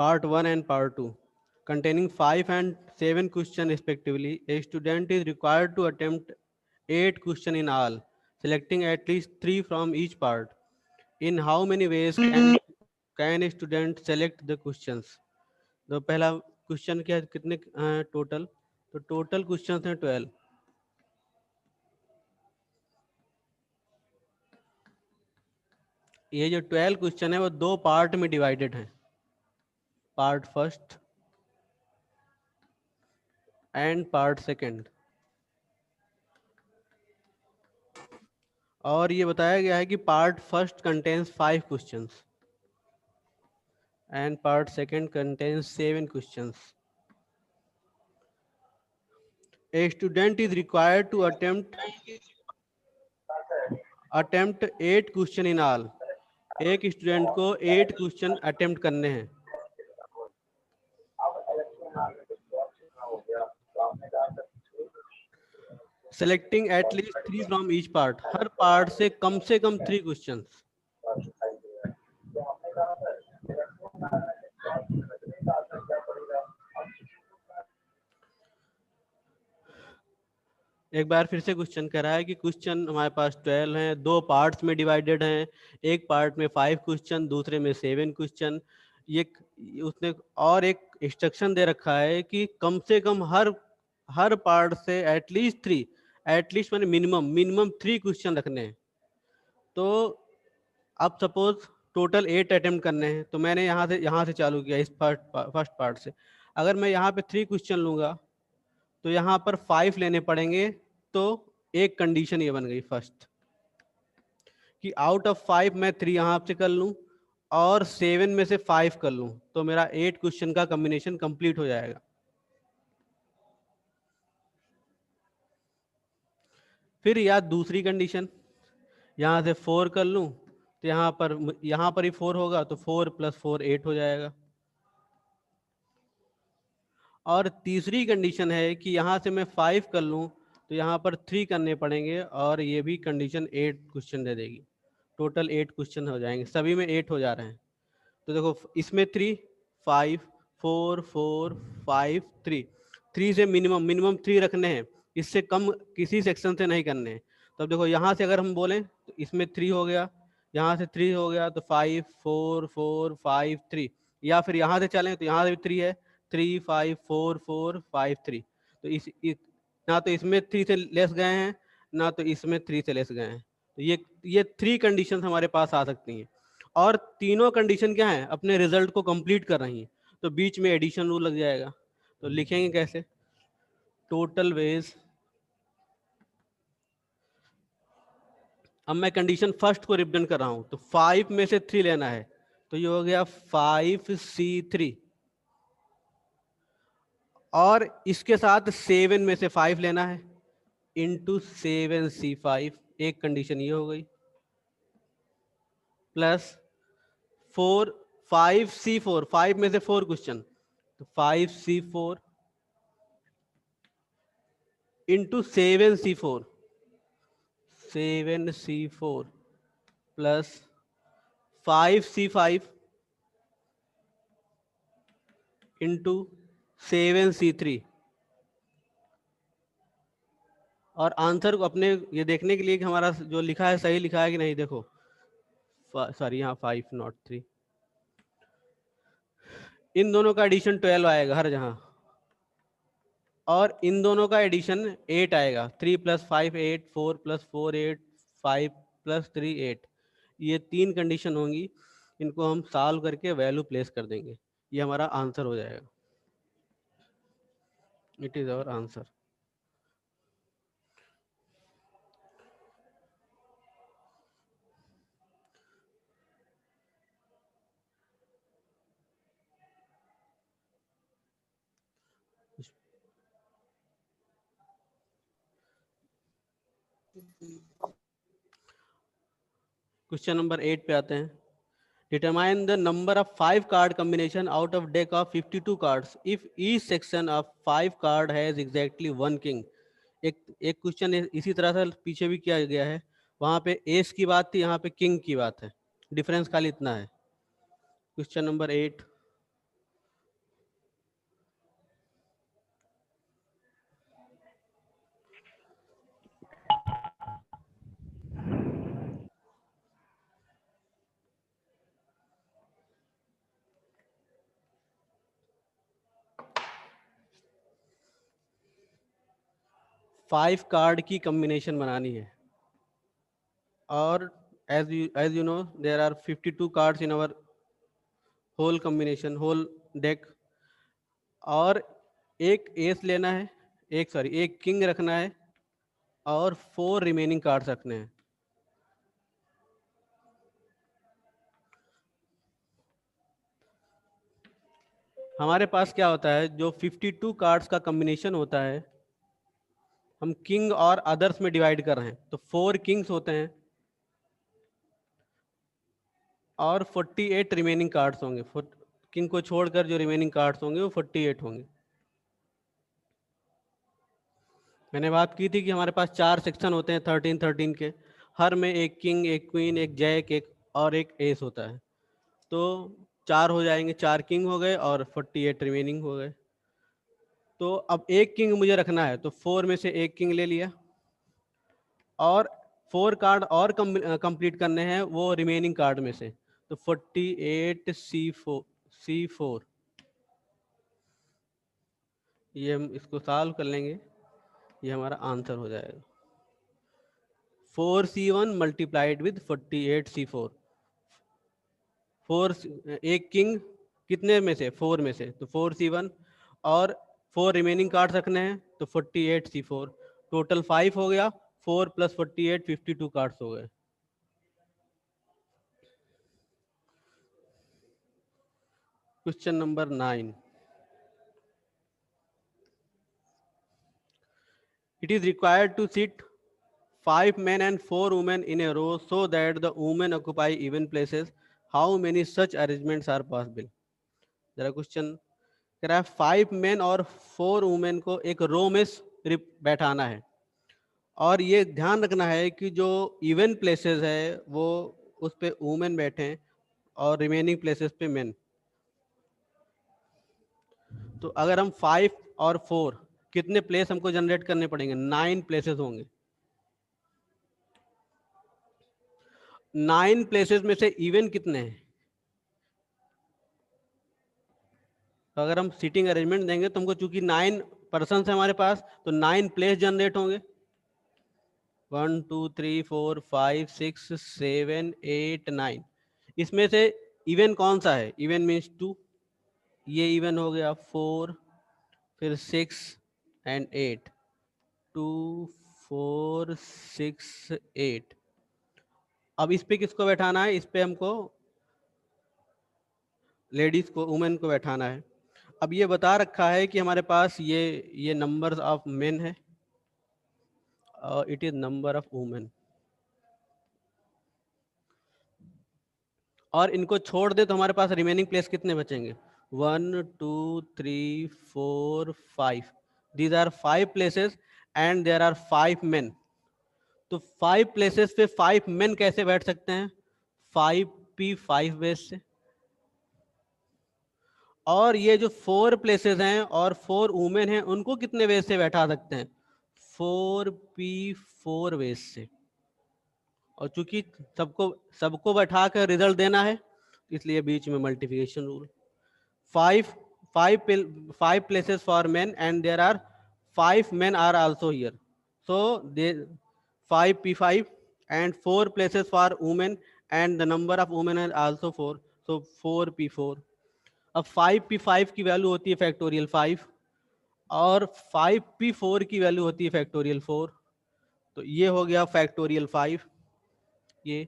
Part 1 and Part 2, containing 5 and 7 questions respectively. A student is required to attempt 8 questions in all, selecting at least 3 from each part. In how many ways can a student select the questions? तो पहला question क्या है, कितने total? तो total question हैं 12. ये जो 12 question है वो 2 पार्ट में डिवाइडेड हैं, part first and part second. और ये बताया गया है कि part first contains 5 questions and part second contains 7 questions. A student is required to attempt 8 question in all. एक स्टूडेंट को 8 क्वेश्चन अटेम्प्ट करने हैं. Selecting at least 3 from each part. Her part से कम 3 क्वेश्चन. एक बार फिर से क्वेश्चन कह रहा है कि क्वेश्चन हमारे पास 12 हैं, 2 पार्ट्स में डिवाइडेड हैं. एक पार्ट में 5 क्वेश्चन, दूसरे में 7 क्वेश्चन. ये उसने और एक इंस्ट्रक्शन दे रखा है कि कम से कम हर पार्ट से एटलीस्ट 3, एटलीस्ट मैंने मिनिमम 3 क्वेश्चन रखने हैं. तो अब सपोज टोटल 8 अटेम्प्ट करने हैं, तो मैंने यहाँ से चालू किया, इस फर्स्ट पार्ट से. अगर मैं यहाँ पे 3 क्वेश्चन लूँगा तो यहाँ पर 5 लेने पड़ेंगे. तो एक कंडीशन ये बन गई फर्स्ट कि आउट ऑफ 5 मैं 3 यहाँ से कर लूँ और 7 में से 5 कर लूँ, तो मेरा 8 क्वेश्चन का कॉम्बिनेशन कंप्लीट हो जाएगा. फिर या दूसरी कंडीशन, यहाँ से 4 कर लूँ तो यहाँ पर ही 4 होगा, तो 4 + 4 8 हो जाएगा. और तीसरी कंडीशन है कि यहाँ से मैं 5 कर लूँ तो यहाँ पर 3 करने पड़ेंगे और ये भी कंडीशन 8 क्वेश्चन दे देगी. टोटल 8 क्वेश्चन हो जाएंगे, सभी में 8 हो जा रहे हैं. तो देखो इसमें 3, 5, 4, 4, 5, 3 से मिनिमम 3 रखने हैं, इससे कम किसी सेक्शन से नहीं करने हैं. तब देखो यहाँ से अगर हम बोलें तो इसमें 3 हो गया, यहाँ से 3 हो गया, तो 5, 4, 4, 5, 3. या फिर यहाँ से चलें तो यहाँ से भी 3 है, 3, 5, 4, 4, 5, 3. तो ना तो इसमें 3 से लेस गए हैं, ना तो इसमें 3 से लेस गए हैं. तो ये 3 कंडीशन हमारे पास आ सकती हैं. और तीनों कंडीशन क्या है, अपने रिजल्ट को कंप्लीट कर रही हैं. तो बीच में एडिशन रूल लग जाएगा. तो लिखेंगे कैसे, टोटल वेज. अब मैं कंडीशन फर्स्ट को रिप्रेजेंट कर रहा हूं, तो 5 में से 3 लेना है, तो ये हो गया 5C3. और इसके साथ 7 में से 5 लेना है इंटू 7C5. एक कंडीशन ये हो गई, प्लस 5C4, 5 में से 4 क्वेश्चन, तो 5C4 into 7C4 plus 5C5 into 7C3. और आंसर को अपने ये देखने के लिए कि हमारा जो लिखा है सही लिखा है कि नहीं. देखो सॉरी, यहाँ 5 नॉट 3. इन दोनों का एडिशन 12 आएगा हर जहाँ, और इन दोनों का एडिशन 8 आएगा. 3 + 5 8, 4 + 4 8, 5 + 3 8. ये 3 कंडीशन होंगी, इनको हम सॉल्व करके वैल्यू प्लेस कर देंगे, ये हमारा आंसर हो जाएगा. It is our answer. Question number 8 पे आते हैं. Determine the number of 5 card combination out of deck of 52 cards if each section of 5 card has exactly 1 king. एक क्वेश्चन इसी तरह से पीछे भी किया गया है, वहां पे एस की बात थी, यहाँ पे किंग की बात है. डिफरेंस खाली इतना है. Question number 8. 5 कार्ड की कॉम्बिनेशन बनानी है और as you know there are 52 cards in our whole combination whole deck और एक एस लेना है, एक किंग रखना है और 4 रिमेनिंग कार्ड्स रखने हैं। हमारे पास क्या होता है, जो 52 कार्ड्स का कॉम्बिनेशन होता है हम किंग और अदर्स में डिवाइड कर रहे हैं, तो 4 किंग्स होते हैं और 48 रिमेनिंग कार्ड्स होंगे। किंग को छोड़कर जो रिमेनिंग कार्ड्स होंगे वो 48 होंगे। मैंने बात की थी कि हमारे पास 4 सेक्शन होते हैं 13 के, हर में एक किंग, एक क्वीन, एक जैक, एक और एक एस होता है। तो 4 हो जाएंगे, 4 किंग हो गए और 48 रिमेनिंग हो गए। तो अब एक किंग मुझे रखना है, तो 4 में से एक किंग ले लिया और 4 कार्ड और कंप्लीट करने हैं वो रिमेनिंग कार्ड में से, तो 48 C4, ये हम इसको सॉल्व कर लेंगे, ये हमारा आंसर हो जाएगा 4C1 मल्टीप्लाइड विद 48C4। 4 एक किंग कितने में से, 4 में से, तो 4C1 और 4 रिमेनिंग कार्ड रखने हैं तो 48C4, टोटल 5 हो गया। 4 + 48 52 कार्ड्स हो गए। Question number 9, it is required to sit 5 men and 4 women in a row so that the women occupy even places. How many such arrangements are possible? जरा question कह रहा है 5 मेन और 4 women को एक रो में बैठाना है और ये ध्यान रखना है कि जो इवन प्लेसेस है वो उस पे वुमेन बैठे हैं और रिमेनिंग प्लेसेस पे मेन। तो अगर हम 5 और 4, कितने प्लेस हमको जनरेट करने पड़ेंगे, 9 प्लेसेस होंगे। 9 प्लेसेस में से इवन कितने हैं, तो अगर हम सीटिंग अरेंजमेंट देंगे तो हमको, चूंकि 9 पर्सन है हमारे पास, तो 9 प्लेस जनरेट होंगे। 1 2 3 4 5 6 7 8 9, इसमें से इवन कौन सा है, इवन मीन्स 2, ये इवन हो गया 4, फिर 6 एंड 8, 2 4 6 8। अब इस पे किसको बैठाना है, इस पे हमको लेडीज को, वुमेन को बैठाना है। अब ये बता रखा है कि हमारे पास ये नंबर ऑफ मेन है और it is number of women, और इनको छोड़ दे तो हमारे पास रिमेनिंग प्लेस कितने बचेंगे, 1 2 3 4 5, these are 5 places and there are 5 men. तो 5 प्लेसेस पे 5 मेन कैसे बैठ सकते हैं, 5p5 बेस से। और ये जो 4 प्लेसेस हैं और 4 वुमेन हैं उनको कितने वेज से बैठा सकते हैं, 4p4 वेज से। और चूंकि सबको सबको बैठा कर रिजल्ट देना है इसलिए बीच में multiplication rule. 5 5 places for men and there are 5 men are also here, so they 5p5 and 4 places for women and the number of women are also 4, so 4p4। अब 5p5 की वैल्यू होती है factorial 5 और 5p4 की value होती है factorial 4, तो ये हो गया फैक्टोरियल 5, ये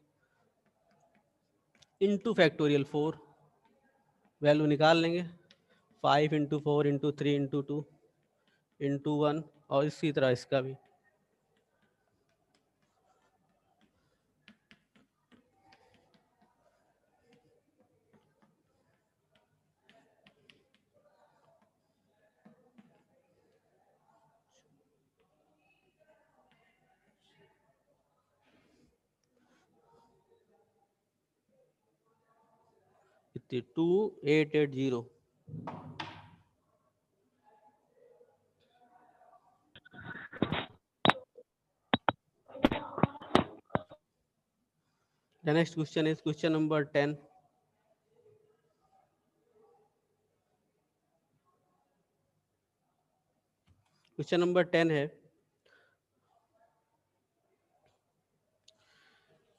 इंटू फैक्टोरियल 4, वैल्यू निकाल लेंगे 5 इंटू 4 इंटू 3 इंटू 2 इंटू 1, और इसी तरह इसका भी। कितनी 2880। The next question is question number 10। Question number 10 है,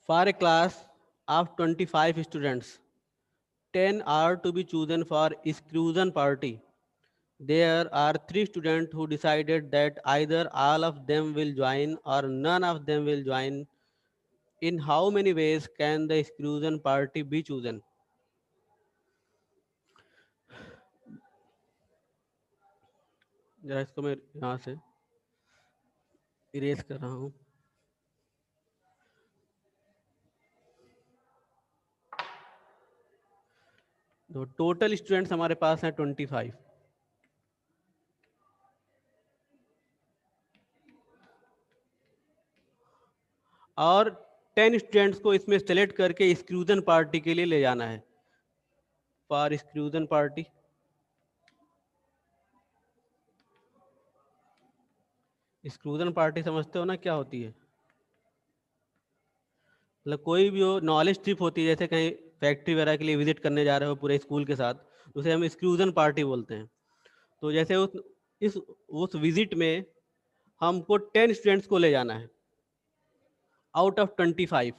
For a class of 25 students, 10 are to be chosen for exclusion party. There are 3 students who decided that either all of them will join or none of them will join. In how many ways can the exclusion party be chosen? जरा इसको मैं यहाँ से erase कर रहा हूँ. तो total students हमारे पास हैं 25 और 10 स्टूडेंट्स को इसमें सेलेक्ट करके एक्सक्लूजन पार्टी के लिए ले जाना है. For exclusion party exclusion party समझते हो ना क्या होती है? मतलब कोई भी हो, नॉलेज ट्रिप होती है, जैसे कहीं फैक्ट्री वगैरह के लिए विजिट करने जा रहे हो पूरे स्कूल के साथ, उसे हम एक्सक्लूजन पार्टी बोलते हैं. तो जैसे उस विजिट में हमको 10 स्टूडेंट्स को ले जाना है आउट ऑफ 25,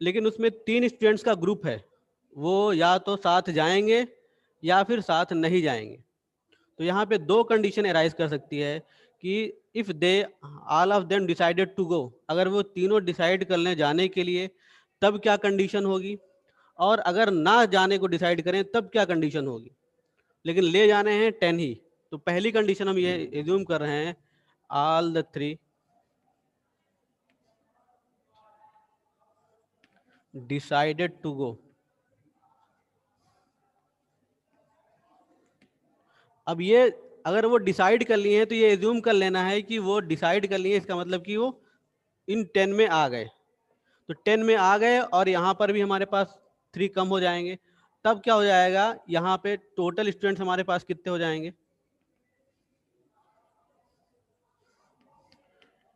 लेकिन उसमें 3 स्टूडेंट्स का ग्रुप है, वो या तो साथ जाएंगे या फिर साथ नहीं जाएंगे. तो यहाँ पे 2 कंडीशन अराइज कर सकती है कि if they all of them decided to go, अगर वो तीनों डिसाइड कर लें जाने के लिए तब क्या कंडीशन होगी, और अगर ना जाने को डिसाइड करें तब क्या कंडीशन होगी. लेकिन ले जाने हैं 10 ही. तो पहली कंडीशन हम ये एज्यूम कर रहे हैं all the 3 decided to go. अब ये अगर वो डिसाइड कर लिए हैं तो ये एज्यूम कर लेना है कि वो डिसाइड कर लिए, इसका मतलब कि वो इन 10 में आ गए. तो 10 में आ गए और यहाँ पर भी हमारे पास 3 कम हो जाएंगे. तब क्या हो जाएगा, यहाँ पे टोटल स्टूडेंट्स हमारे पास कितने हो जाएंगे?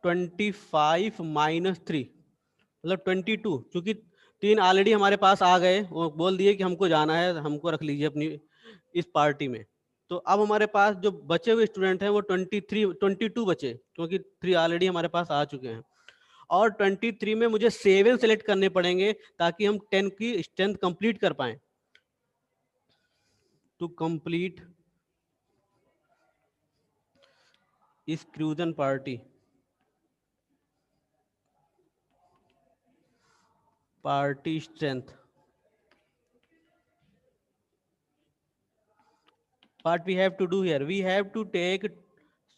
25 माइनस 3 मतलब 22. क्योंकि 3 ऑलरेडी हमारे पास आ गए, वो बोल दिए कि हमको जाना है, हमको रख लीजिए अपनी इस पार्टी में. तो अब हमारे पास जो बचे हुए स्टूडेंट हैं वो 22 बचे, क्योंकि 3 ऑलरेडी हमारे पास आ चुके हैं. और 23 में मुझे 7 सेलेक्ट करने पड़ेंगे ताकि हम 10 की स्ट्रेंथ कंप्लीट कर पाएं. To complete exclusion party strength, what we have to do here, we have to take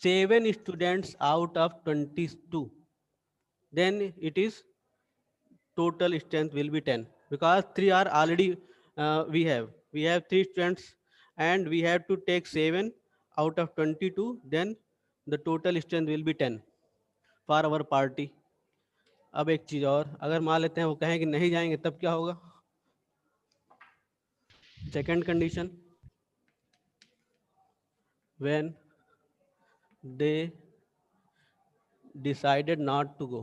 7 students out of 22, then it is total strength will be 10, because 3 are already we have 3 students and we have to take 7 out of 22, then the total strength will be 10 for our party. अब एक चीज और, अगर मान लेते हैं वो कहें कि नहीं जाएंगे तब क्या होगा? Second condition, when they decided not to go.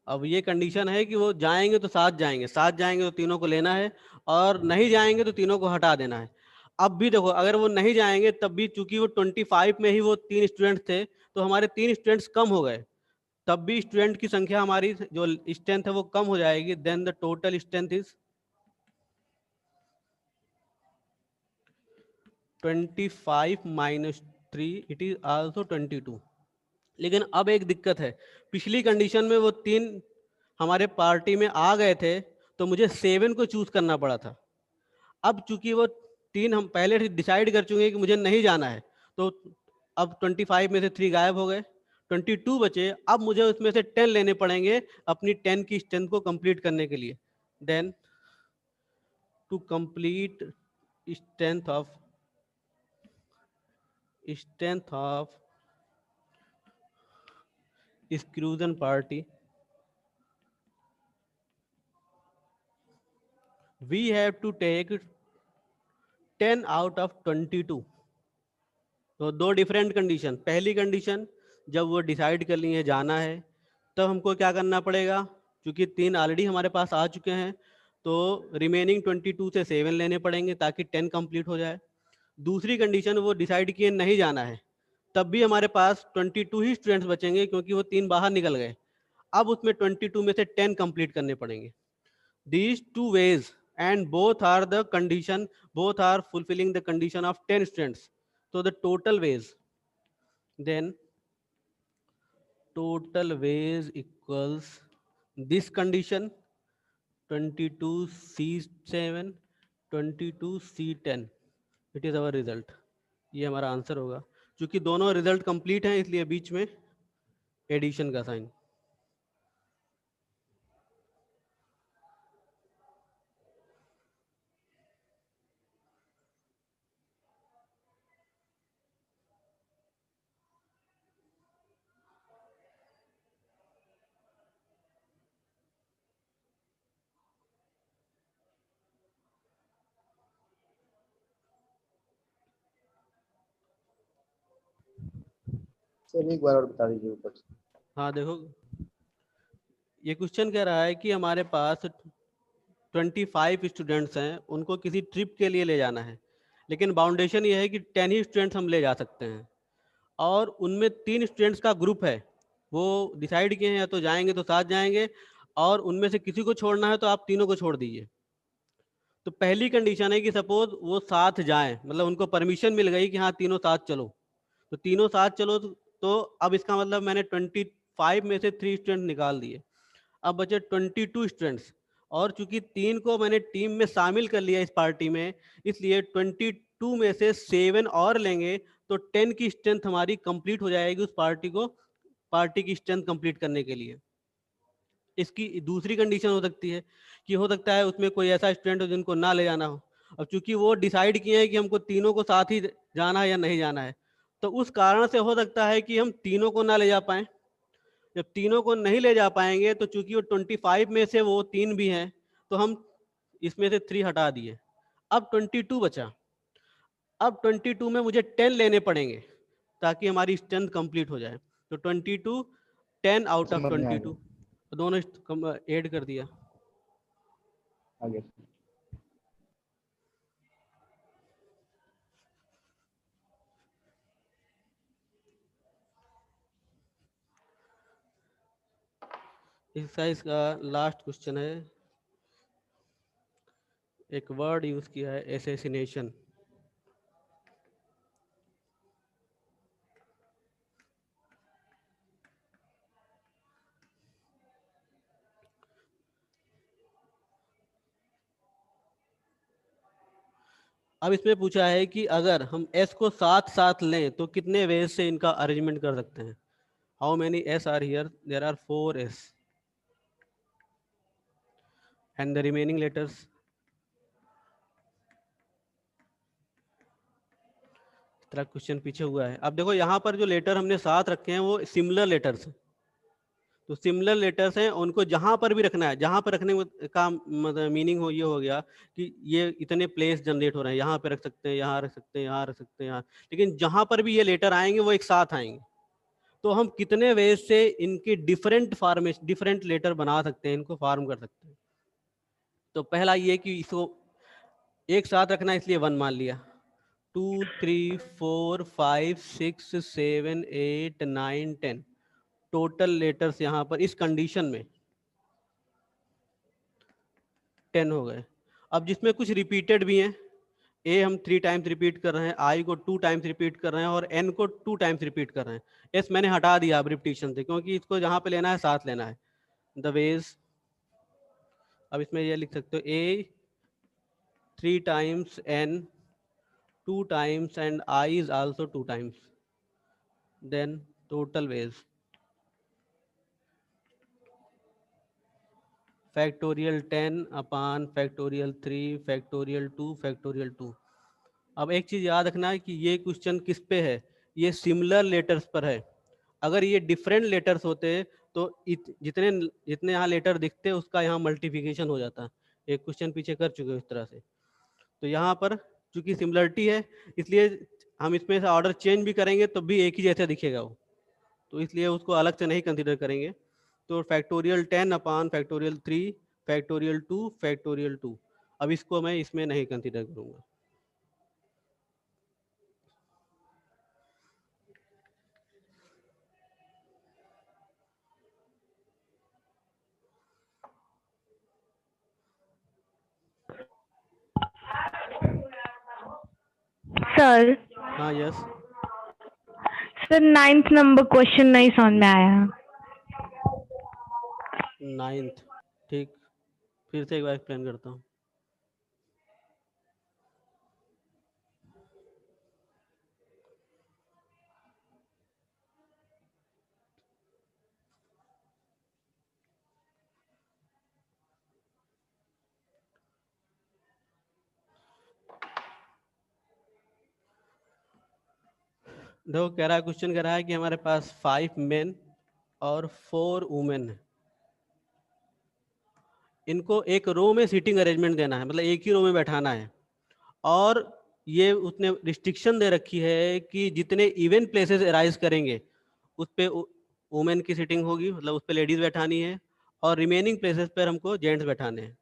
अब ये कंडीशन है कि वो जाएंगे तो साथ जाएंगे, साथ जाएंगे तो तीनों को लेना है, और नहीं जाएंगे तो तीनों को हटा देना है. अब भी देखो, अगर वो नहीं जाएंगे तब भी चूंकि वो 25 में ही वो 3 स्टूडेंट थे, तो हमारे 3 स्टूडेंट्स कम हो गए, तब भी स्टूडेंट की संख्या हमारी जो स्ट्रेंथ है वो कम हो जाएगी. Then the total strength is 25 minus 3, it is also 22. लेकिन अब एक दिक्कत है, पिछली कंडीशन में वो 3 हमारे पार्टी में आ गए थे तो मुझे 7 को चूज करना पड़ा था. अब चूंकि वो 3 हम पहले से डिसाइड कर चुके हैं कि मुझे नहीं जाना है, तो अब 25 में से 3 गायब हो गए, 22 बचे. अब मुझे उसमें से 10 लेने पड़ेंगे अपनी 10 की स्ट्रेंथ को कंप्लीट करने के लिए. Then to complete strength of exclusion party, we have to take 10 out of 22. तो 2 डिफरेंट कंडीशन. पहली कंडीशन, जब वो डिसाइड कर लिए जाना है तब हमको क्या करना पड़ेगा, क्योंकि 3 ऑलरेडी हमारे पास आ चुके हैं, तो रिमेनिंग 22 से 7 लेने पड़ेंगे ताकि 10 कंप्लीट हो जाए. दूसरी कंडीशन, वो डिसाइड किए नहीं जाना है, तब भी हमारे पास 22 ही स्टूडेंट्स बचेंगे क्योंकि वो 3 बाहर निकल गए। अब उसमें 22 में से 10 कंप्लीट करने पड़ेंगे। These two ways and both are the condition, both are fulfilling the condition of 10 students. So the total ways, then total ways equals this condition 22C7 22C10. It is our result. ये हमारा answer होगा। क्योंकि दोनों result complete हैं इसलिए बीच में addition का sign. चलिए एक बार और बता दीजिए ऊपर। हाँ देखो, ये क्वेश्चन कह रहा है कि हमारे पास 25 स्टूडेंट्स हैं, उनको किसी ट्रिप के लिए ले जाना है, लेकिन बाउंडेशन ये है कि 10 ही स्टूडेंट्स हम ले जा सकते हैं और उनमें 3 स्टूडेंट्स का ग्रुप है। वो डिसाइड किए हैं या तो जाएंगे तो साथ जाएंगे, और उनमें से किसी को छोड़ना है तो आप तीनों को छोड़ दीजिए। तो पहली कंडीशन है कि सपोज वो साथ जाएं, मतलब उनको परमिशन मिल गई कि हाँ तीनों साथ चलो, तो तीनों साथ चलो। तो अब इसका मतलब मैंने 25 में से 3 स्टूडेंट निकाल दिए, अब बचे 22 स्टूडेंट्स। और चूंकि 3 को मैंने टीम में शामिल कर लिया इस पार्टी में, इसलिए 22 में से 7 और लेंगे तो 10 की स्ट्रेंथ हमारी कंप्लीट हो जाएगी उस पार्टी की स्ट्रेंथ कंप्लीट करने के लिए। इसकी दूसरी कंडीशन हो सकती है कि हो सकता है उसमें कोई ऐसा स्टूडेंट हो जिनको ना ले जाना हो। अब चूंकि वो डिसाइड किए हैं कि हमको तीनों को साथ ही जाना है या नहीं जाना है, तो उस कारण से हो सकता है कि हम तीनों को ना ले जा पाए। जब तीनों को नहीं ले जा पाएंगे तो चूंकि वो 25 में से वो 3 भी हैं, तो हम इसमें से 3 हटा दिए, अब 22 बचा। अब 22 में मुझे 10 लेने पड़ेंगे ताकि हमारी स्ट्रेंथ कंप्लीट हो जाए। तो 22 10 आउट ऑफ समझ में आ 22, गया। तो दोनों ऐड कर दिया। आगे एक्सरसाइज का लास्ट क्वेश्चन है, एक वर्ड यूज किया है एसेसिनेशन। अब इसमें पूछा है कि अगर हम एस को साथ साथ लें तो कितने वेज से इनका अरेंजमेंट कर सकते हैं। How many S are here, there are 4 S and the remaining letters. तरह क्वेश्चन पीछे हुआ है। अब देखो यहाँ पर जो लेटर हमने साथ रखे हैं वो सिमिलर लेटर्स हैं, तो सिमिलर लेटर्स हैं, उनको जहाँ पर भी रखना है, जहाँ पर रखने का मतलब मीनिंग हो ये हो गया कि ये इतने प्लेस जनरेट हो रहे हैं, यहाँ पे रख सकते हैं, यहाँ रख सकते हैं, यहाँ रख सकते हैं, यहाँ। लेकिन जहाँ पर भी ये लेटर आएंगे वो एक साथ आएंगे, तो हम कितने वेज से इनके डिफरेंट लेटर बना सकते हैं, इनको फॉर्म कर सकते हैं। तो पहला ये कि इसको एक साथ रखना है इसलिए 1 मान लिया, 2 3 4 5 6 7 8 9 10 टोटल लेटर्स यहाँ पर इस कंडीशन में 10 हो गए। अब जिसमें कुछ रिपीटेड भी हैं, ए हम 3 टाइम्स रिपीट कर रहे हैं, आई को 2 टाइम्स रिपीट कर रहे हैं और एन को 2 टाइम्स रिपीट कर रहे हैं। एस मैंने हटा दिया अब रिपीटिशन से, क्योंकि इसको जहाँ पे लेना है साथ लेना है। द वेज, अब इसमें ये लिख सकते हो A 3 times, N 2 times and I is also 2 times, then total ways factorial 10 upon factorial 3 factorial 2 factorial 2। अब एक चीज याद रखना है कि ये क्वेश्चन किस पे है, ये सिमिलर लेटर्स पर है। अगर ये डिफरेंट लेटर्स होते तो जितने जितने यहाँ लेटर दिखते उसका यहाँ मल्टीप्लिकेशन हो जाता। एक क्वेश्चन पीछे कर चुके हो इस तरह से। तो यहाँ पर चूंकि सिमिलरिटी है इसलिए हम इसमें से ऑर्डर चेंज भी करेंगे तो भी एक ही जैसा दिखेगा वो, तो इसलिए उसको अलग से नहीं कंसिडर करेंगे। तो factorial 10 upon factorial 3 factorial 2 factorial 2, अब इसको मैं इसमें नहीं कंसिडर करूंगा। सर हाँ yes. Sir 9th number question नहीं समझ में आया। 9th, ठीक, फिर से एक बार एक्सप्लेन करता हूँ। देखो कह रहा है, क्वेश्चन कह रहा है कि हमारे पास 5 मेन और 4 वुमेन है। इनको एक रो में सीटिंग अरेंजमेंट देना है, मतलब एक ही रो में बैठाना है। और ये उसने रिस्ट्रिक्शन दे रखी है कि जितने इवेंट प्लेसेस अराइज करेंगे उस पे वुमेन की सीटिंग होगी, मतलब उस पे लेडीज बैठानी है, और रिमेनिंग प्लेसेस पर हमको जेंट्स बैठाने हैं।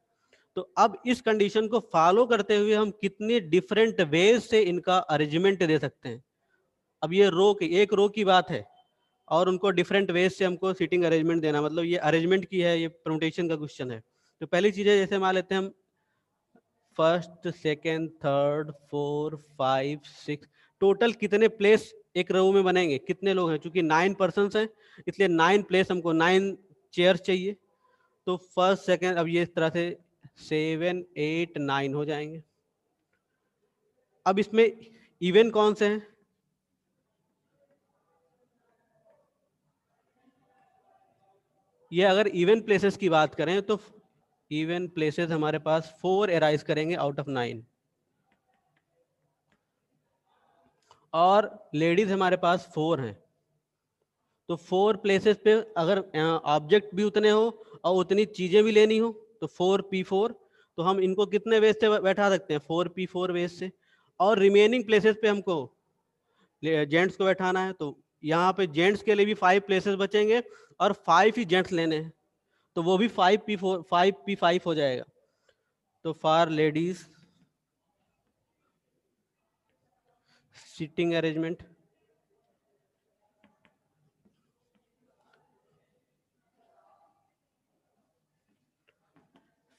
तो अब इस कंडीशन को फॉलो करते हुए हम कितने डिफरेंट वेज से इनका अरेंजमेंट दे सकते हैं। अब ये रो की, एक रो की बात है, और उनको डिफरेंट वेज से हमको सीटिंग अरेंजमेंट देना, मतलब ये अरेंजमेंट की है, ये परमुटेशन का क्वेश्चन है। तो पहली चीज़ है, जैसे मान लेते हैं हम फर्स्ट, सेकेंड, थर्ड, 4, 5, 6, टोटल कितने प्लेस एक रो में बनेंगे, कितने लोग हैं। चूंकि 9 पर्सन हैं, इसलिए 9 प्लेस हमको 9 चेयर चाहिए। तो फर्स्ट सेकेंड, अब ये इस तरह से 7, 8, 9 हो जाएंगे। अब इसमें इवेंट कौन से हैं, ये अगर इवेंट प्लेसेस की बात करें तो इवेंट प्लेसेस हमारे पास 4 अराइज करेंगे आउट ऑफ 9, और लेडीज हमारे पास 4 हैं। तो 4 प्लेसेस पे अगर ऑब्जेक्ट भी उतने हो और उतनी चीजें भी लेनी हो तो 4P4, तो हम इनको कितने वेज से बैठा सकते हैं, 4P4 वेज से। और रिमेनिंग प्लेसेस पे हमको जेंट्स को बैठाना है, तो यहाँ पे जेंट्स के लिए भी 5 प्लेसेस बचेंगे और 5 ही जेंट्स लेने हैं, तो वो भी 5P5 हो जाएगा। तो for ladies seating arrangement,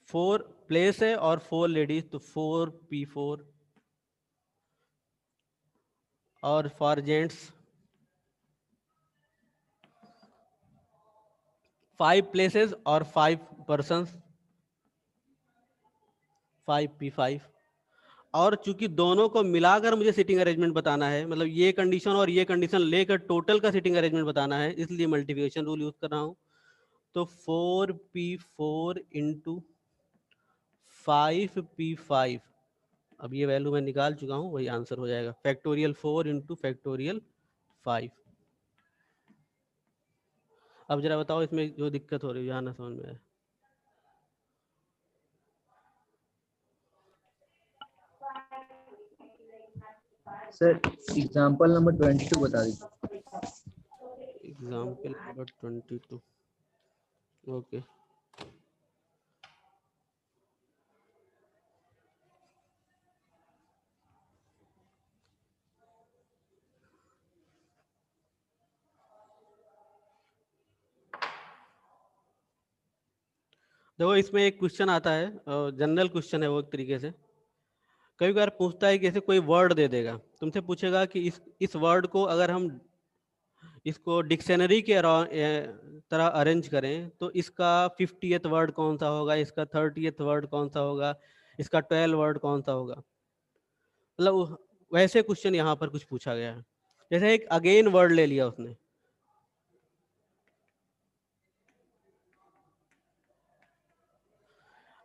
4 place है और 4 लेडीज, तो 4P4। और फॉर जेंट्स 5 प्लेसेस और 5 पर्सन्स, 5P5। और चूंकि दोनों को मिलाकर मुझे सीटिंग अरेंजमेंट बताना है, मतलब ये कंडीशन और ये कंडीशन लेकर टोटल का सीटिंग अरेंजमेंट बताना है, इसलिए मल्टीप्लिकेशन रूल यूज कर रहा हूं। तो 4P4 इंटू 5P5, अब ये वैल्यू मैं निकाल चुका हूं, वही आंसर हो जाएगा, फैक्टोरियल 4 इंटू फैक्टोरियल 5। अब जरा बताओ इसमें जो दिक्कत हो रही है, यहाँ ना समझ में आए। सर एग्जांपल नंबर 22 बता दीजिए। Example number 22, okay. देखो इसमें एक क्वेश्चन आता है, जनरल क्वेश्चन है वो, एक तरीके से कई बार पूछता है कि ऐसे कोई वर्ड दे देगा, तुमसे पूछेगा कि इस वर्ड को अगर हम इसको डिक्शनरी के तरह अरेंज करें तो इसका 50th वर्ड कौन सा होगा, इसका 30th वर्ड कौन सा होगा, इसका 12 वर्ड कौन सा होगा। मतलब वैसे क्वेश्चन यहाँ पर कुछ पूछा गया है। जैसे एक अगेन वर्ड ले लिया उसने,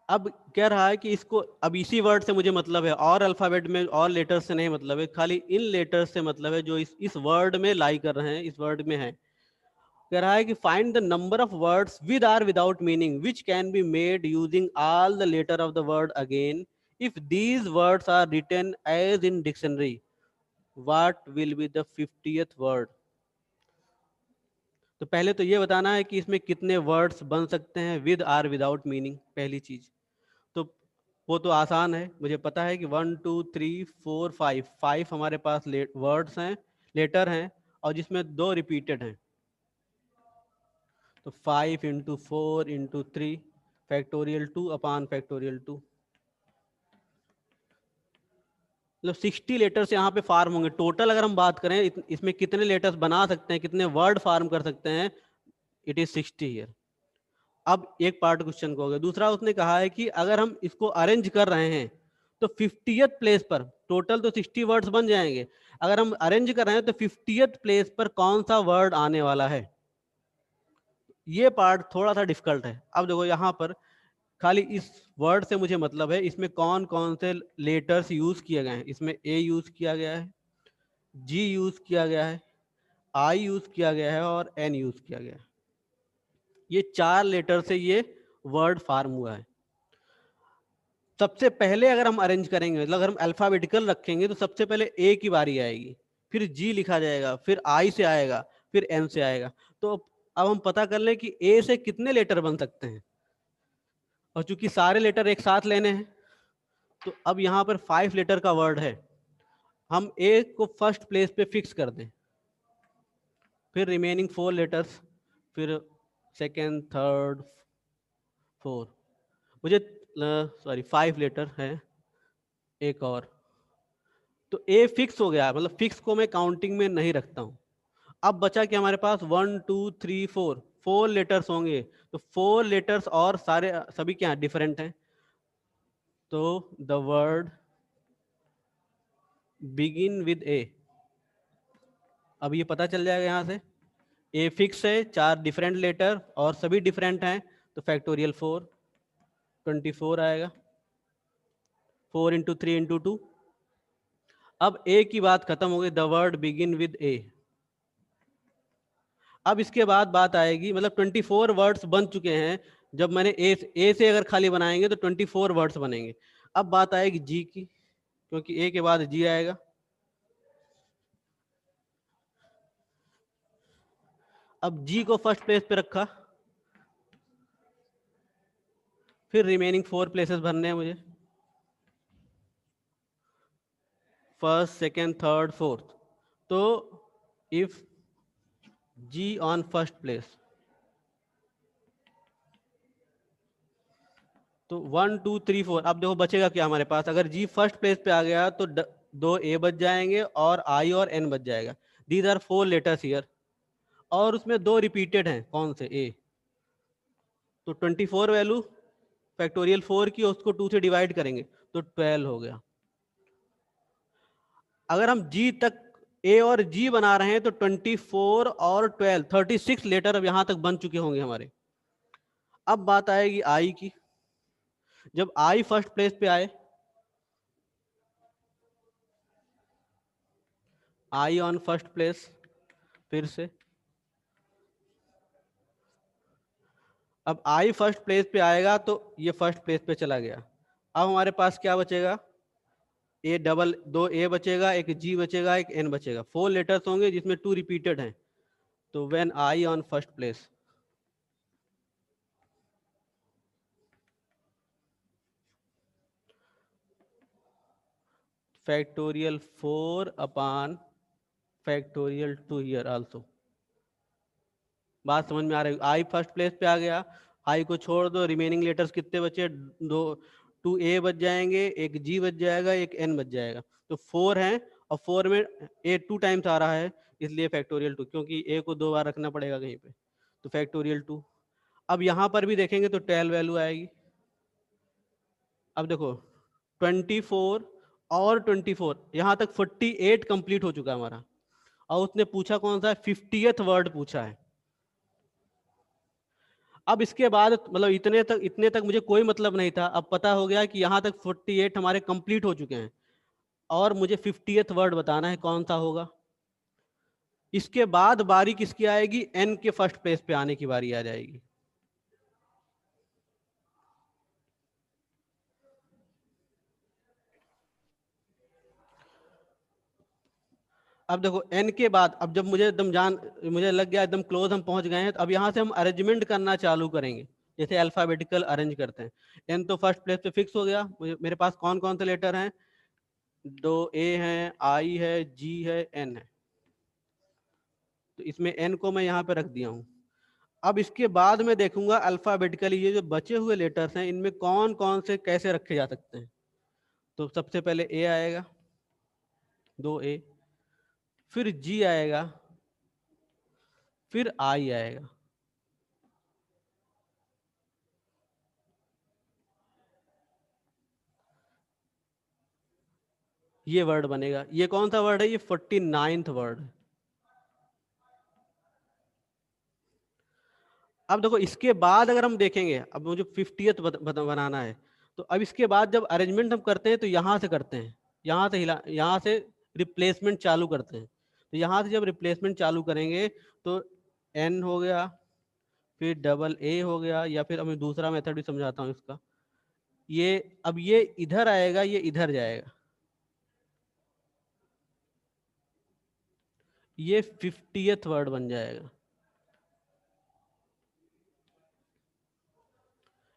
अब कह रहा है कि इसको, अब इसी वर्ड से मुझे मतलब है, और अल्फाबेट में और लेटर्स से नहीं मतलब है, खाली इन लेटर्स से मतलब है जो इस वर्ड में लाई कर रहे हैं, इस वर्ड में है। कह रहा है कि find the number of words with or without meaning which can be made using all the letter of the word again if these words are written as in dictionary, what will be the 50th word. तो पहले तो ये बताना है कि इसमें कितने words बन सकते हैं विद आर विदाउट मीनिंग, पहली चीज। तो वो तो आसान है, मुझे पता है कि 1 2 3 4 5 हमारे पास वर्ड्स हैं, लेटर हैं, और जिसमें 2 रिपीटेड हैं। तो 5 into 4 into 3 factorial 2 upon factorial 2। मतलब 60 लेटर्स यहाँ पे फार्म होंगे टोटल। अगर हम बात करें इसमें कितने लेटर्स बना सकते हैं, कितने वर्ड फार्म कर सकते हैं, इट इज 60 हियर। अब एक पार्ट क्वेश्चन को हो गया। दूसरा उसने कहा है कि अगर हम इसको अरेंज कर रहे हैं तो 50th प्लेस पर, टोटल तो 60 वर्ड्स बन जाएंगे, अगर हम अरेंज कर रहे हैं तो 50th प्लेस पर कौन सा वर्ड आने वाला है। ये पार्ट थोड़ा सा डिफिकल्ट है। अब देखो यहाँ पर खाली इस वर्ड से मुझे मतलब है इसमें कौन कौन से लेटर्स यूज किए गए हैं। इसमें ए यूज किया गया है, जी यूज किया गया है, आई यूज किया गया है और एन यूज किया गया है। ये 4 लेटर से ये वर्ड फार्म हुआ है। सबसे पहले अगर हम अरेंज करेंगे, मतलब अगर हम अल्फाबेटिकल रखेंगे तो सबसे पहले ए की बारी आएगी, फिर जी लिखा जाएगा, फिर आई से आएगा, फिर एन से आएगा। तो अब हम पता कर लें कि ए से कितने लेटर बन सकते हैं, और चूंकि सारे लेटर एक साथ लेने हैं तो अब यहाँ पर 5 लेटर का वर्ड है, हम ए को फर्स्ट प्लेस पे फिक्स कर दें, फिर रिमेनिंग 4 लेटर्स, फिर सेकेंड, थर्ड, फोर्थ, मुझे सॉरी 5 लेटर है एक और। तो ए फिक्स हो गया, मतलब फिक्स को मैं काउंटिंग में नहीं रखता हूं। अब बचा कि हमारे पास 1 2 3 4 लेटर्स होंगे, तो 4 लेटर्स और सारे सभी क्या डिफरेंट हैं। तो द वर्ड बिगिन विद ए, अब ये पता चल जाएगा यहाँ से ए फिक्स है, 4 डिफरेंट लेटर और सभी डिफरेंट हैं, तो फैक्टोरियल 4, 24 आएगा, 4 इंटू 3 इंटू 2। अब ए की बात खत्म हो गई, द वर्ड बिगिन विद ए। अब इसके बाद बात आएगी, मतलब 24 वर्ड्स बन चुके हैं। जब मैंने ए से अगर खाली बनाएंगे तो 24 वर्ड्स बनेंगे। अब बात आएगी जी की, क्योंकि ए के बाद जी आएगा। अब जी को फर्स्ट प्लेस पे रखा, फिर रिमेनिंग 4 प्लेसेस भरने हैं मुझे, फर्स्ट, सेकेंड, थर्ड, फोर्थ। तो if G on first place, तो 1 2 3 4। अब देखो बचेगा क्या हमारे पास, अगर जी फर्स्ट प्लेस पे आ गया तो 2 ए बच जाएंगे और आई और एन बच जाएगा। दीज आर 4 लेटर्स हियर, और उसमें 2 रिपीटेड हैं, कौन से, ए। तो 24 वैल्यू फैक्टोरियल 4 की, उसको 2 से डिवाइड करेंगे तो 12 हो गया। अगर हम जी तक ए और जी बना रहे हैं तो 24 और 12 36 लेटर अब यहां तक बन चुके होंगे हमारे। अब बात आएगी आई की। जब आई फर्स्ट प्लेस पे आए, आई ऑन फर्स्ट प्लेस, फिर से अब आई फर्स्ट प्लेस पे आएगा तो ये फर्स्ट प्लेस पे चला गया। अब हमारे पास क्या बचेगा, ए डबल, 2 ए बचेगा, एक जी बचेगा, एक एन बचेगा। 4 लेटर्स होंगे जिसमें 2 रिपीटेड हैं। तो when I on first place, factorial 4 upon factorial 2 here also. बात समझ में आ रही है। आई फर्स्ट प्लेस पे आ गया, आई को छोड़ दो, रिमेनिंग लेटर्स कितने बचे, 2 ए बच जाएंगे, एक जी बच जाएगा, एक एन बच जाएगा। तो 4 हैं, और 4 में ए 2 टाइम्स आ रहा है, इसलिए फैक्टोरियल 2, क्योंकि ए को 2 बार रखना पड़ेगा कहीं पे, तो फैक्टोरियल 2। अब यहाँ पर भी देखेंगे तो 12 वैल्यू आएगी। अब देखो 24 और 24, यहाँ तक 48 कंप्लीट हो चुका है हमारा, और उसने पूछा कौन सा है, 50th वर्ड पूछा है। अब इसके बाद मतलब इतने तक मुझे कोई मतलब नहीं था। अब पता हो गया कि यहाँ तक 48 हमारे कंप्लीट हो चुके हैं, और मुझे 50th वर्ड बताना है कौन सा होगा। इसके बाद बारी किसकी आएगी, एन के फर्स्ट प्लेस पे आने की बारी आ जाएगी। अब देखो एन के बाद, अब जब मुझे लग गया एकदम क्लोज हम पहुंच गए हैं, तो अब यहाँ से हम अरेंजमेंट करना चालू करेंगे, जैसे अल्फाबेटिकल अरेंज करते हैं। एन तो फर्स्ट प्लेस पे फिक्स हो गया, मेरे पास कौन कौन से लेटर हैं, 2 ए हैं, आई है, जी है, एन है। तो इसमें एन को मैं यहाँ पे रख दिया हूँ। अब इसके बाद मैं देखूंगा अल्फाबेटिकली ये जो बचे हुए लेटर्स हैं इनमें कौन कौन से कैसे रखे जा सकते हैं। तो सबसे पहले ए आएगा, 2a, फिर g आएगा, फिर i आएगा। ये वर्ड बनेगा। ये कौन सा वर्ड है? ये 49th वर्ड है। अब देखो इसके बाद अगर हम देखेंगे, अब मुझे 50th बनाना है, तो अब इसके बाद जब अरेंजमेंट हम करते हैं तो यहाँ से करते हैं, यहाँ से रिप्लेसमेंट चालू करते हैं। तो यहाँ से जब रिप्लेसमेंट चालू करेंगे तो n हो गया, फिर डबल a हो गया, या फिर अब मैं दूसरा मेथड भी समझाता हूँ इसका। ये अब ये इधर आएगा, ये इधर जाएगा, ये 50th वर्ड बन जाएगा।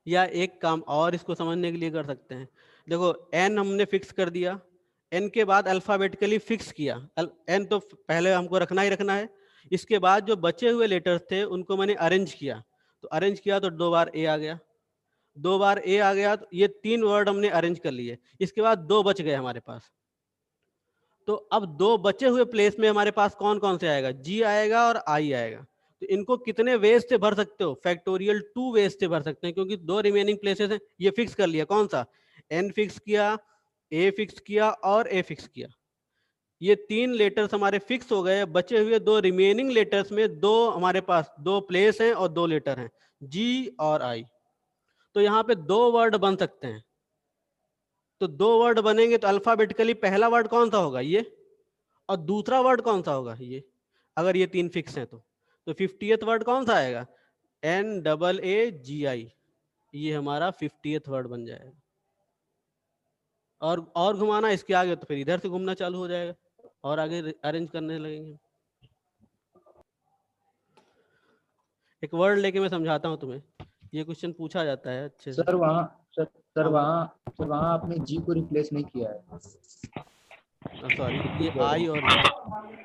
या एक काम और इसको समझने के लिए कर सकते हैं, देखो n हमने फिक्स कर दिया, n के बाद अल्फाबेटिकली फिक्स किया, n तो पहले हमको रखना ही रखना है। इसके बाद जो बचे हुए लेटर्स थे उनको मैंने अरेंज किया, तो अरेंज किया तो 2 बार a आ गया, 2 बार a आ गया, तो ये 3 वर्ड हमने अरेंज कर लिए। इसके बाद 2 बच गए हमारे पास, तो अब 2 बचे हुए प्लेस में हमारे पास कौन कौन से आएगा? g आएगा और i आएगा। तो इनको कितने वेज से भर सकते हो? फैक्टोरियल 2 वेज से भर सकते हैं, क्योंकि 2 रिमेनिंग प्लेसेस हैं। ये फिक्स कर लिया, कौन सा? n फिक्स किया, a फिक्स किया और a फिक्स किया। ये 3 लेटर्स हमारे फिक्स हो गए। बचे हुए 2 रिमेनिंग लेटर्स में 2 हमारे पास 2 प्लेस हैं और 2 लेटर हैं, g और i। तो यहाँ पे 2 वर्ड बन सकते हैं। तो 2 वर्ड बनेंगे तो अल्फाबेटिकली पहला वर्ड कौन सा होगा? ये। और दूसरा वर्ड कौन सा होगा? ये। अगर ये 3 फिक्स हैं तो 50th वर्ड कौन सा आएगा? NAAGI। ये हमारा 50th वर्ड बन जाएगा। और घुमाना इसके आगे तो फिर इधर से घूमना चालू हो जाएगा और आगे अरेंज करने लगेंगे। एक वर्ड लेके मैं समझाता हूँ तुम्हें, ये क्वेश्चन पूछा जाता है अच्छे से। सर हाँ, वहाँ आपने जी को रिप्लेस नहीं किया है। सॉरी, ये आई और जी,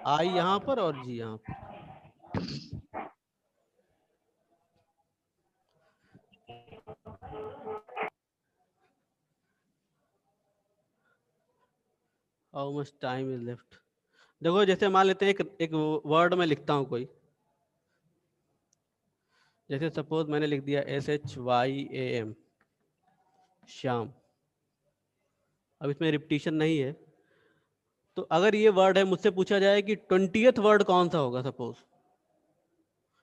आई यहाँ पर और जी यहाँ पर। How much time is left? देखो जैसे मान लेते हैं एक वर्ड में लिखता हूँ कोई, जैसे सपोज मैंने लिख दिया SHYAM, श्याम। अब इसमें रिपीटिशन नहीं है, तो अगर ये वर्ड है, मुझसे पूछा जाए कि 20th वर्ड कौन सा होगा सपोज,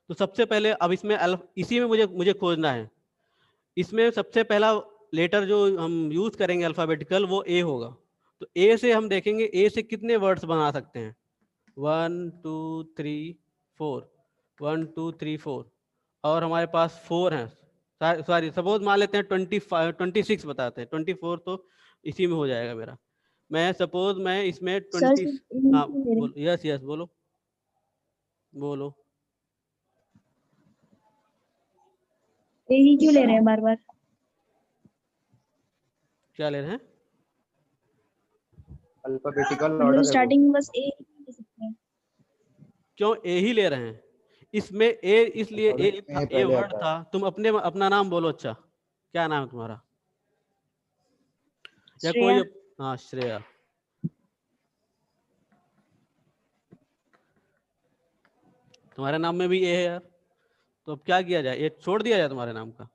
तो सबसे पहले अब इसमें इसी में मुझे खोजना है। इसमें सबसे पहला लेटर जो हम यूज करेंगे अल्फाबेटिकल, वो ए होगा। तो ए से हम देखेंगे ए से कितने वर्ड्स बना सकते हैं। 1 2 3 4, 1 2 3 4, और हमारे पास 4 हैं। सॉरी, सपोज मान लेते हैं 25 26 बताते हैं, 24 तो इसी में हो जाएगा मेरा। मैं सपोज मैं इसमें 20। हाँ बोलो, यस यस बोलो बोलो। यही क्यों ले रहे हैं बार बार? क्या ले रहे हैं? अल्फाबेटिकल मतलब ऑर्डर है वो। स्टार्टिंग में बस ए ही ले सकते हैं। क्यों ए ही ले रहे हैं? इसमें ए इसलिए ए था, ए पहले वर्ड आता था। तुम अपना नाम बोलो। अच्छा, क्या नाम है तुम्हारा? या श्रेया। कोई? हाँ, श्रेया। तुम्हारे नाम में भी ए है यार, तो अब क्या किया जाए? ये छोड़ दिया जाए तुम्हारे नाम का?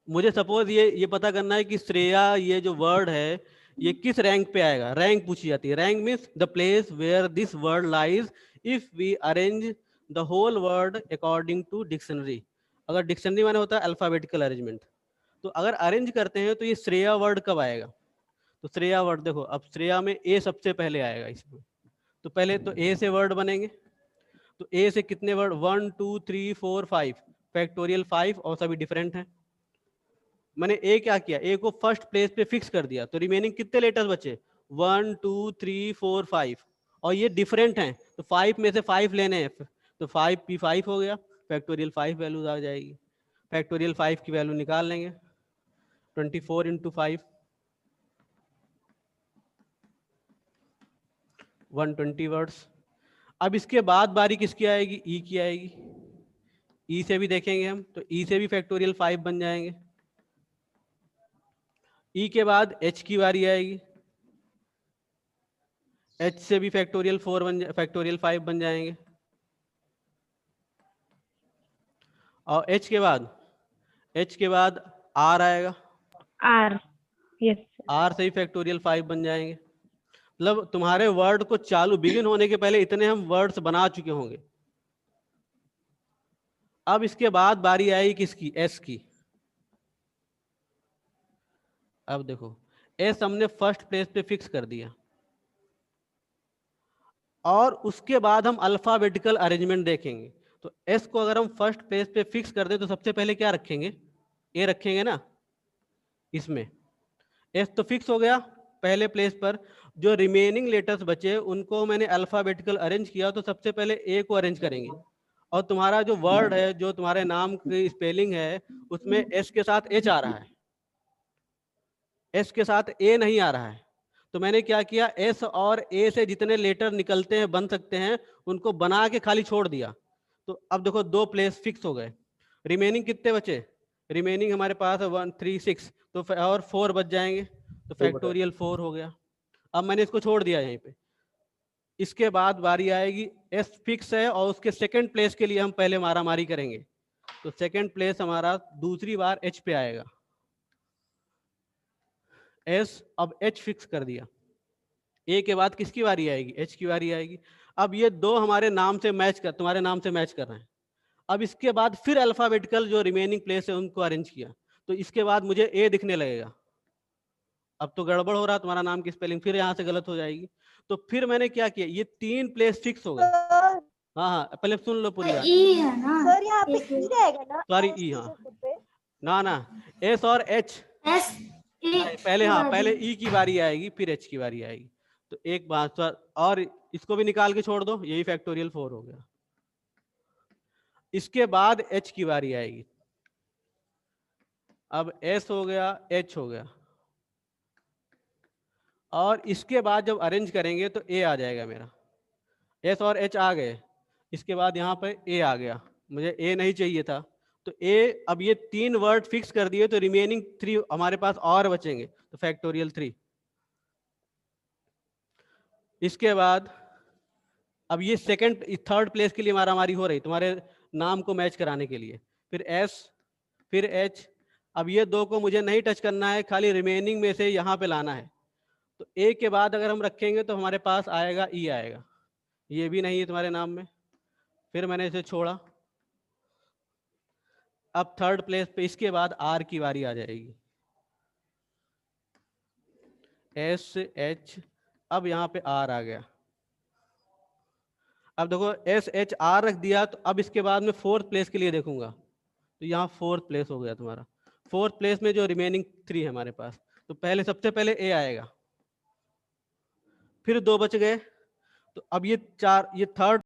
मुझे सपोज ये पता करना है कि श्रेया ये जो वर्ड है ये किस रैंक पे आएगा। रैंक पूछी जाती है। Rank means the place where this word lies if we arrange the whole word according to dictionary. अगर डिक्शनरी माने होता है अल्फाबेटिकल अरेंजमेंट, तो अगर अरेंज करते हैं तो ये श्रेया वर्ड कब आएगा? तो श्रेया वर्ड देखो, अब श्रेया में ए सबसे पहले आएगा इसमें। तो पहले तो ए से वर्ड बनेंगे। तो ए से कितने वर्ड? 1 2 3 4 5, फैक्टोरियल 5, और सभी डिफरेंट हैं। मैंने ए क्या किया? ए को फर्स्ट प्लेस पे फिक्स कर दिया, तो रिमेनिंग कितने लेटर्स बचे? 1 2 3 4 5, और ये डिफरेंट हैं, तो 5 में से 5 लेने हैं। तो 5p5 हो गया, फैक्टोरियल 5 वैल्यूज आ जाएगी। फैक्टोरियल 5 की वैल्यू निकाल लेंगे, 24 इंटू 5, 120 वर्ड्स। अब इसके बाद बारी किसकी आएगी? ई की आएगी। ई से भी देखेंगे हम, तो ई से भी फैक्टोरियल 5 बन जाएंगे। ई के बाद एच की बारी आएगी। H से भी फैक्टोरियल 4 फैक्टोरियल 5 बन जाएंगे, और H के बाद R आएगा, R. Yes. R से ही फैक्टोरियल 5 बन जाएंगे। मतलब तुम्हारे वर्ड को चालू बिगिन होने के पहले इतने हम वर्ड्स बना चुके होंगे। अब इसके बाद बारी आई किसकी? S की। अब देखो S हमने फर्स्ट प्लेस पे फिक्स कर दिया, और उसके बाद हम अल्फाबेटिकल अरेंजमेंट देखेंगे। तो S को अगर हम फर्स्ट प्लेस पे फिक्स कर दें तो सबसे पहले क्या रखेंगे? A रखेंगे ना। इसमें S तो फिक्स हो गया पहले प्लेस पर, जो रिमेनिंग लेटर्स बचे उनको मैंने अल्फाबेटिकल अरेंज किया, तो सबसे पहले A को अरेंज करेंगे। और तुम्हारा जो वर्ड है, जो तुम्हारे नाम की स्पेलिंग है, उसमें S के साथ H आ रहा है, S के साथ A नहीं आ रहा है। तो मैंने क्या किया, S और A से जितने लेटर निकलते हैं, बन सकते हैं, उनको बना के खाली छोड़ दिया। तो अब देखो 2 प्लेस फिक्स हो गए। रिमेनिंग कितने बचे? रिमेनिंग हमारे पास 1 3 6, तो और 4 बच जाएंगे, तो फैक्टोरियल 4 हो गया। अब मैंने इसको छोड़ दिया यहीं पे। इसके बाद बारी आएगी, S फिक्स है और उसके सेकंड प्लेस के लिए हम पहले मारामारी करेंगे। तो सेकंड प्लेस हमारा दूसरी बार H पे आएगा। S अब H फिक्स कर दिया। A के बाद किसकी बारी आएगी? H की बारी आएगी। अब ये 2 हमारे नाम से मैच कर, तुम्हारे नाम से मैच कर रहे हैं। अब इसके बाद फिर अल्फाबेटिकल जो रिमेनिंग प्लेस है उनको अरेंज किया, तो इसके बाद मुझे A दिखने लगेगा। अब तो गड़बड़ हो रहा, तुम्हारा नाम की स्पेलिंग फिर यहाँ से गलत हो जाएगी। तो फिर मैंने क्या किया, ये 3 प्लेस फिक्स हो गए। हाँ हाँ, पहले सुन लो पूरी बात। ई है ना सर यहाँ पे ई रहेगा ना? सॉरी, E, हाँ ना S और H एस पहले, हाँ पहले E की बारी आएगी, फिर H की बारी आएगी। तो एक बात और इसको भी निकाल के छोड़ दो, यही फैक्टोरियल 4 हो गया। इसके बाद H की बारी आएगी। अब S हो गया, H हो गया, और इसके बाद जब अरेंज करेंगे तो A आ जाएगा मेरा। S और H आ गए, इसके बाद यहाँ पर A आ गया, मुझे A नहीं चाहिए था, तो A। अब ये 3 वर्ड फिक्स कर दिए, तो रिमेनिंग 3 हमारे पास और बचेंगे, तो फैक्टोरियल 3। इसके बाद अब ये सेकंड थर्ड प्लेस के लिए मारामारी हो रही, तुम्हारे नाम को मैच कराने के लिए। फिर S, फिर H। अब ये 2 को मुझे नहीं टच करना है, खाली रिमेनिंग में से यहाँ पे लाना है। तो A के बाद अगर हम रखेंगे तो हमारे पास आएगा E आएगा, ये भी नहीं है तुम्हारे नाम में, फिर मैंने इसे छोड़ा। अब थर्ड प्लेस पे इसके बाद R की बारी आ जाएगी। S H, अब यहाँ पे R आ गया। अब देखो S H R रख दिया, तो अब इसके बाद में 4th प्लेस के लिए देखूंगा, तो यहाँ 4th प्लेस हो गया तुम्हारा। 4th प्लेस में जो रिमेनिंग 3 है हमारे पास, तो पहले सबसे पहले A आएगा, फिर 2 बच गए, तो अब ये 4, ये थर्ड